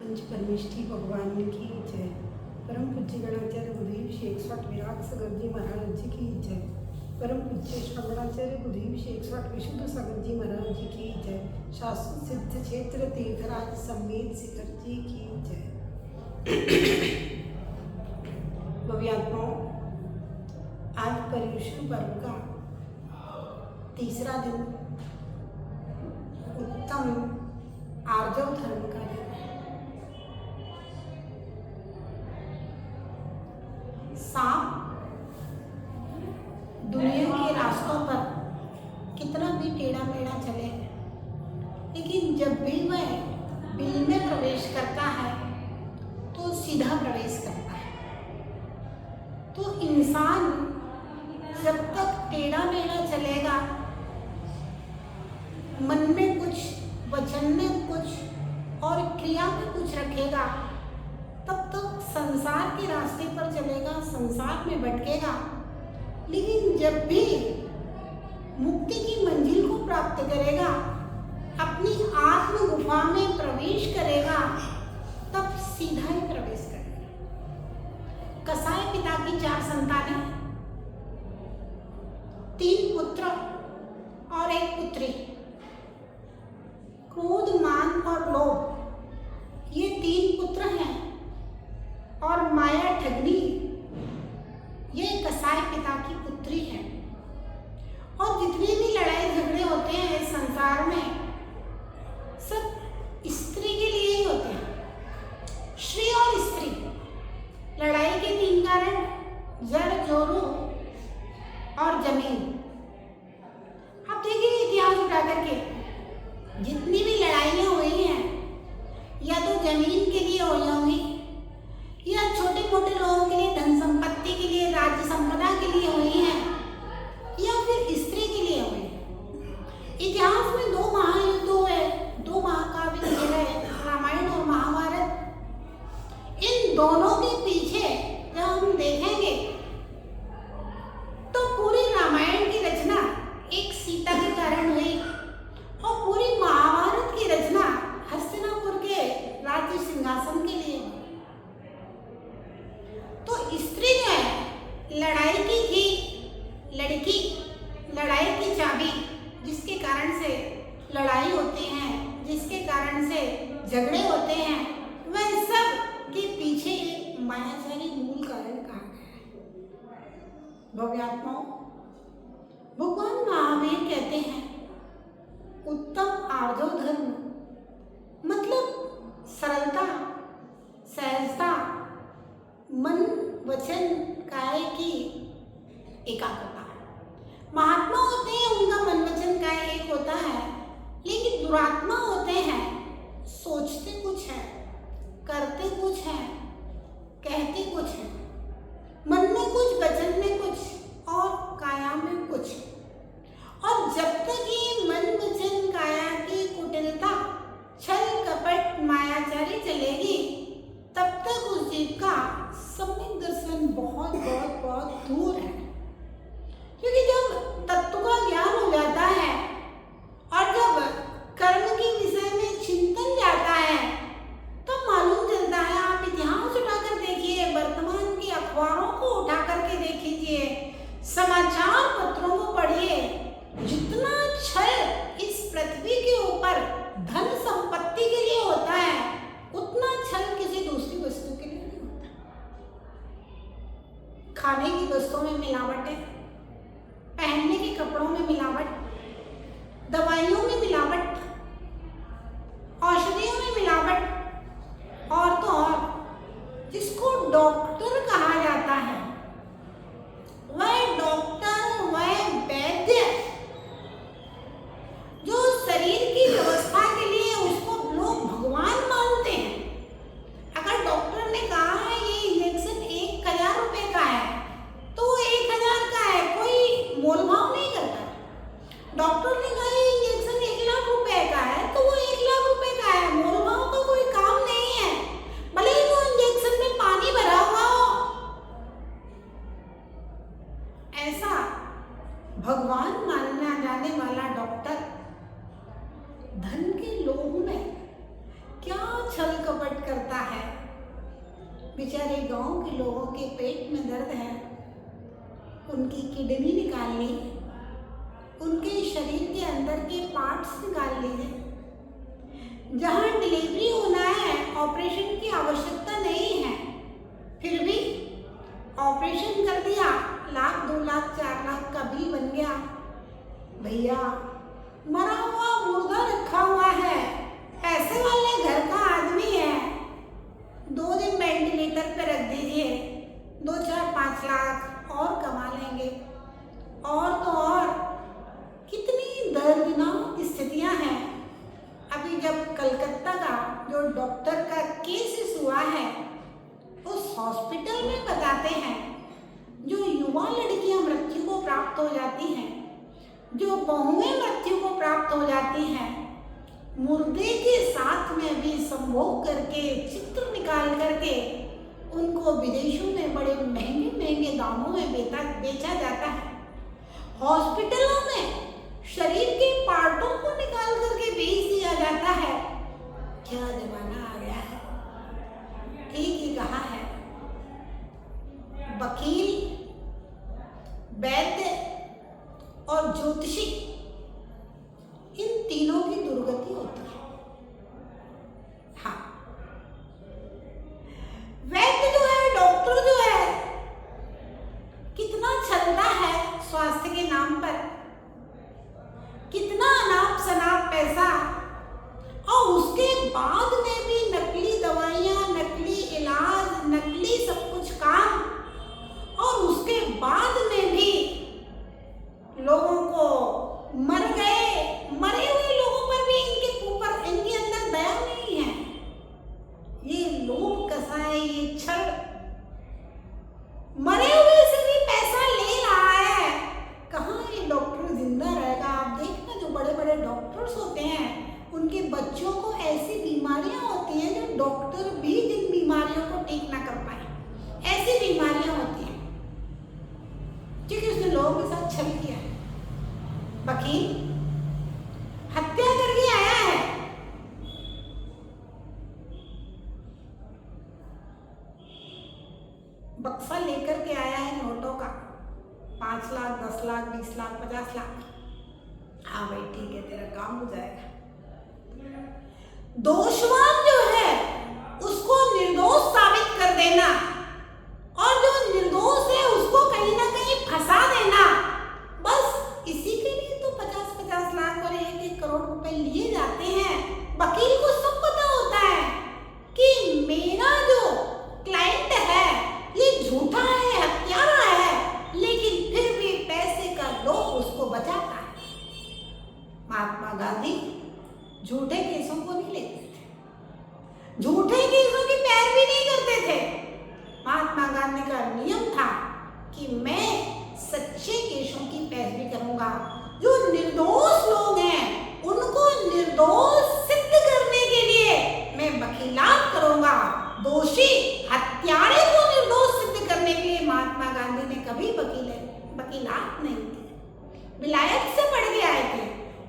पंच परमेष्ठी भगवान की जय। परम पूज्य गणाचार्य गुरुदेव श्री 108 विराट सागर जी महाराज जी की जय। परम पूज्य श्रवणाचार्य गुरुदेव श्री 108 विशुद्ध सागर जी महाराज जी की जय। शास्त्र सिद्ध क्षेत्र तीर्थराज समेत शिखर जी की जय। भव्यात्माओं, आज पर्युषण पर्व का तीसरा दिन उत्तम आर्जव धर्म का दिन है। सांप दुनिया के रास्तों पर कितना भी टेढ़ा मेढ़ा चले, लेकिन जब भी वह बिल में प्रवेश करता है तो सीधा प्रवेश करता है। तो इंसान जब तक टेढ़ा मेढ़ा चलेगा, मन में कुछ, वचन में कुछ और क्रिया में कुछ रखेगा, तब तक संसार के रास्ते पर चलेगा, संसार में भटकेगा। लेकिन जब भी मुक्ति की मंजिल को प्राप्त करेगा, अपनी आत्म गुफा में प्रवेश करेगा, तब सीधा ही प्रवेश करेगा। कसाई पिता की 4 संतानें, 3 पुत्र और 1 पुत्री। क्रोध, मान और लोभ ये 3 पुत्र हैं, और माया ठगनी ये कसाई पिता की पुत्री है। और जितनी भी लड़ाई झगड़े होते हैं इस संसार में, सब स्त्री के लिए ही होते हैं। श्री और स्त्री, लड़ाई के 3 कारण, जड़, जोरू और जमीन। आप देखिए इतिहास उठा करके, जितनी भी लड़ाइयाँ हुई हैं, या तो जमीन के लिए हुई होंगी, या छोटे मोटे लोगों के लिए, धन संपत्ति के लिए, राज्य संपदा के लिए हुई हैं, या फिर स्त्री के लिए हुई है। इतिहास में 2 महायुद्ध हुए, 2 महाकाव्य हुए, रामायण और महाभारत। इन दोनों के पीछे जब हम देखेंगे तो पूरी रामायण की रचना एक सीता के कारण हुई, और पूरी महाभारत की रचना हस्तिनापुर के राज्य सिंहासन के लिए हुई। तो स्त्री जो है लड़ाई की थी, लड़की लड़ाई की चाबी, जिसके कारण से लड़ाई होती है, जिसके कारण से झगड़े होते हैं, वह सब के पीछे एक मायाचारी मूल कारण कहा गया है। भव्यात्माओं, भगवान महावीर कहते हैं उत्तम आर्जव धर्म मतलब सरलता, सहजता, मन, वचन, काया की एकाग्रता। महात्मा होते हैं, उनका मन, वचन, काया एक होता है, लेकिन दुरात्मा होते हैं, सोचते कुछ है, करते कुछ है, कहते कुछ है, मन में कुछ, वचन में कुछ और काया में कुछ। और जब तक ये मन, वचन, काया की कुटिलता, छल, कपट, मायाचारी चलेगी, तब तक उस जीव का सम्यक दर्शन बहुत बहुत बहुत दूर है। क्योंकि जब तत्व का ज्ञान हो जाता है और जब कर्म के विषय में चिंतन जाता है, तब मालूम चलता है। आप इतिहास उठाकर देखिए, वर्तमान के अखबारों को उठा करके देखिए, समाचार पत्रों को पढ़िए, जितना छल इस पृथ्वी के ऊपर धन संपत्ति के लिए होता है, उतना छल किसी दूसरी वस्तु के लिए नहीं होता। खाने की वस्तुओं में मिलावट है, पहनने के कपड़ों में मिलावट, दवाइयों में मिलावट, औषधियों में मिलावट, और तो और जिसको डॉक्टर कहा जाता है, वह डॉक्टर, वह वैद्य जो शरीर की व्यवस्था के लिए उसको लोग भगवान मानते हैं। अगर डॉक्टर ने कहा है ये इंजेक्शन 1000 रुपए का है, तो वो 1000 का है, कोई मोल भाव नहीं करता। डॉक्टर ने कहा ये इंजेक्शन 1 लाख रुपए बेचारे गांव के लोगों के पेट में दर्द है, उनकी किडनी निकाल ली, उनके शरीर के अंदर के पार्ट्स निकाल लीजिए। जहाँ डिलीवरी होना है ऑपरेशन की आवश्यकता नहीं है, फिर भी ऑपरेशन कर दिया, 1 लाख 2 लाख 4 लाख का बिल बन गया। भैया मरा हुआ मुर्दा रखा हुआ है, पैसे वाले घर का आदमी है, 2 दिन वेंटिलेटर पे रख दीजिए, 2 4 5 लाख और कमा लेंगे। और तो और कितनी दर्दनाक स्थितियां हैं। अभी जब कलकत्ता का जो डॉक्टर का केस हुआ है, उस हॉस्पिटल में बताते हैं जो युवा लड़कियां मृत्यु को प्राप्त हो जाती हैं, जो बहुएं मृत्यु को प्राप्त हो जाती हैं, मुर्दे के साथ में भी संभोग करके चित्र निकाल करके उनको विदेशों में बड़े महंगे महंगे दामों में बेचा जाता है। हॉस्पिटलों में शरीर के पार्टों को निकाल करके बेच दिया जाता है। क्या जमाना आ गया है। ठीक ही कहा है, वकील, वैद्य और ज्योतिषी, इन तीनों की दुर्गति होती है। हाँ, वैद्य जो है, डॉक्टर जो है, कितना छलता है स्वास्थ्य के नाम पर, कितना अनाप शनाप पैसा, और उसके बाद में भी नकली दवाइयाँ, नकली इलाज, नकली सब कुछ काम, और उसके बाद में भी लोगों को मरे हुए लोगों पर भी इनके अंदर दया नहीं है। ये लोभ कसाय, ये छल, मरे हुए से भी पैसा ले रहा है। कहाँ ये डॉक्टर जिंदा रहेगा। आप देखना, जो बड़े बड़े डॉक्टर्स होते हैं, उनके बच्चों को ऐसी बीमारियां होती हैं जो डॉक्टर भी जिन बीमारियों को ठीक ना कर पाए, ऐसी बीमारियां होती हैं, क्योंकि उसने लोगों के साथ छल किया है। वकील हत्या करके आया है, बक्सा लेकर के आया है नोटों का, 5 लाख 10 लाख 20 लाख 50 लाख। हाँ भाई ठीक है, तेरा काम हो जाएगा। दोषवान जो है उसको निर्दोष साबित कर देना, और जो निर्दोष है उसको कहीं ना कहीं फंसा देना, बस इसी के लिए तो 50-50 लाख और 1-1 करोड़ रुपए लिए जाते हैं। वकील को सब पता होता है कि मेरा जो क्लाइंट है ये झूठा है, हत्यारा है, लेकिन फिर भी पैसे का लोभ उसको बचाता है। महात्मा गांधी झूठे केसों को नहीं लेते थे, झूठे केसों की पैरवी नहीं करते थे। महात्मा गांधी का नियम था कि मैं सच्चे केसों की पैरवी करूंगा। जो निर्दोष लोग हैं उनको निर्दोष सिद्ध करने के लिए मैं वकीलात करूंगा। दोषी हत्यारे को निर्दोष सिद्ध करने के लिए महात्मा गांधी ने कभी वकीलात नहीं की। विलायत से पढ़ के आए थे,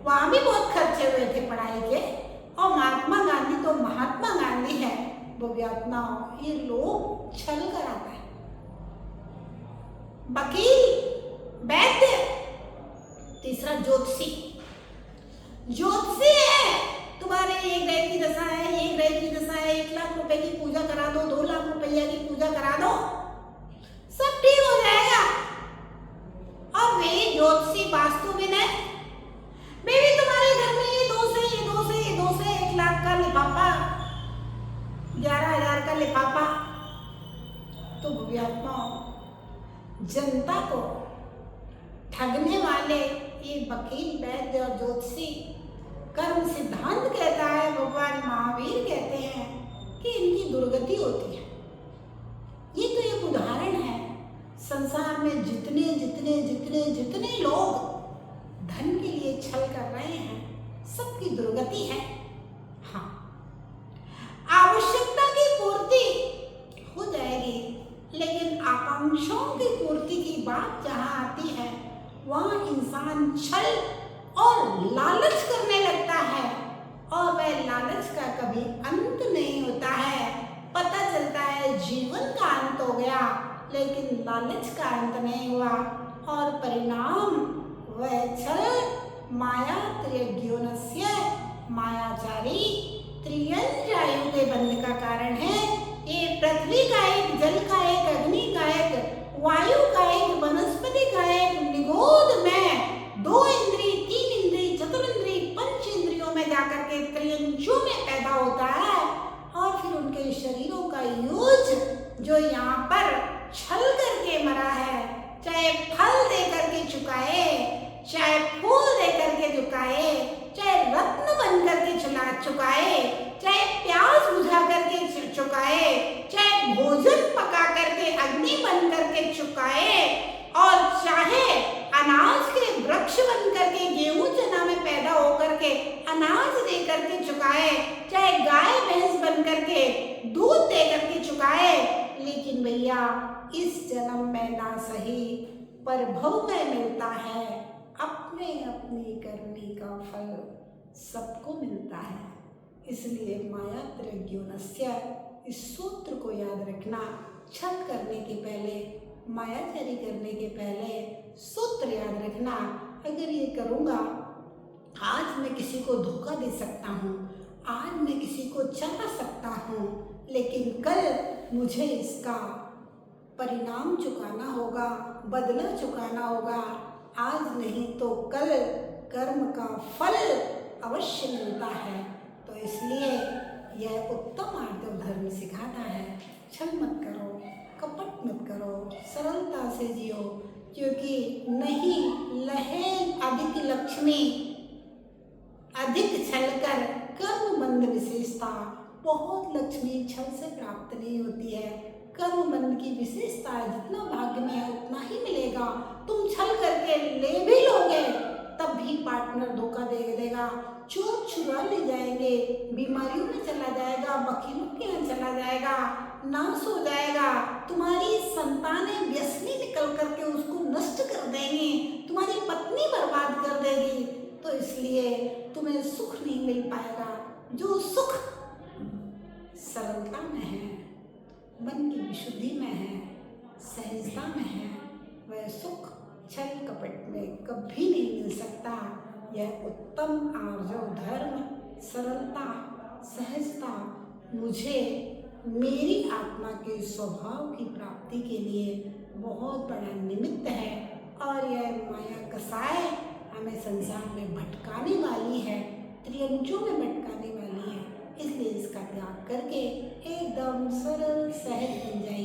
वहां भी बहुत खर्चे हुए थे पढ़ाई के, और महात्मा गांधी तो महात्मा गांधी है, वो भी अपना ये लोग छल कराता है। वकील, वैद्य, तीसरा ज्योतिषी। ज्योतिषी है, तुम्हारे 1 ग्रह की दशा है, 1 ग्रह की दशा है, 1 लाख रुपए की पूजा करा दो, 2 लाख रुपया की पूजा करा दो, सब ठीक हो जाएगा। और वे ज्योतिषी वास्तुविद है, बेबी तुम्हारे घर में ये दोष है, ये दोष है, ये दोष है, 1 लाख का लिफाफा, 11,000 का लिफाफा। तो भव्यात्मा जनता को ठगने वाले ये वकील, वैद्य और ज्योतिषी, कर्म सिद्धांत कहता है, भगवान महावीर कहते हैं कि इनकी दुर्गति होती है। ये तो एक उदाहरण है। संसार में जितने जितने जितने जितने लोग धन के लिए छल कर रहे हैं, सबकी दुर्गति है। हाँ, आवश्यकता की पूर्ति हो जाएगी, लेकिन आकांक्षाओं की पूर्ति की बात जहाँ आती है, वहाँ इंसान छल और लालच करने लगता है, और वह लालच का कभी अंत नहीं होता है। पता चलता है जीवन लेकिन लालच का अंत नहीं हुआ और परिणाम वह छल माया त्रयज्ञोनस्य मायाचारी त्रियंजायुगे बंध का कारण है। ये पृथ्वी का एक, जल का एक, अग्नि का एक, वायु का एक, वनस्पति का एक, निगोद में 2 इंद्रिय, 3 इंद्रिय, चतुर्ंद्रिय, पंच इंद्रियों में जाकर के त्रियंजों में पैदा होता है और फिर उनके शरीरों का यूज जो यहाँ पर छल करके मरा है, चाहे फल दे करके चुकाए, चाहे फूल दे करके चुकाए, चाहे रत्न बन करके चुकाए, चाहे प्यास बुझा करके चुकाए, चाहे भोजन पका करके अग्नि बन करके चुकाए और चाहे अनाज के वृक्ष बन करके गेहूं चना में पैदा होकर के अनाज दे करके चुकाए, चाहे गाय भैंस बन करके दूध दे करके चुकाए, लेकिन भैया इस जन्म में ना सही पर भव में मिलता है। अपने अपनी करनी का फल सबको मिलता है। इसलिए माया त्रयज्ञोनस्य, इस सूत्र को याद रखना। छल करने के पहले, मायाचारी करने के पहले सूत्र याद रखना। अगर ये करूँगा, आज मैं किसी को धोखा दे सकता हूँ, आज मैं किसी को चाह सकता हूँ, लेकिन कल मुझे इसका परिणाम चुकाना होगा, बदला चुकाना होगा। आज नहीं तो कल कर्म का फल अवश्य मिलता है। तो इसलिए यह उत्तम आर्तव धर्म सिखाता है, छल मत करो, कपट मत करो, सरलता से जियो, क्योंकि नहीं लहे अधिक लक्ष्मी, अधिक छल कर कर्म बंध विशेषता। बहुत लक्ष्मी छल से प्राप्त नहीं होती है। कर्म बंध की विशेषता है, जितना भाग्य में है उतना ही मिलेगा। तुम छल करके ले भी लोगे तब भी पार्टनर धोखा दे देगा, चोर चुरा ले जाएंगे, बीमारियों में चला जाएगा, वकीलों के यहाँ चला जाएगा, नाश हो जाएगा। तुम्हारी संतानें व्यसनी निकल करके उसको नष्ट कर देंगी, तुम्हारी पत्नी बर्बाद कर देगी। तो इसलिए तुम्हें सुख नहीं मिल पाएगा। जो सुख सरलता में है, मन की विशुद्धि में है, सहजता में है, वह सुख छल कपट में कभी नहीं मिल सकता। यह उत्तम आर्जव धर्म, सरलता, सहजता मुझे मेरी आत्मा के स्वभाव की प्राप्ति के लिए बहुत बड़ा निमित्त है। और यह माया कसाय हमें संसार में भटकाने वाली है, त्रियंजों में भटकाने वाली है। इसलिए इसका त्याग करके एकदम सरल सहज बन जाए।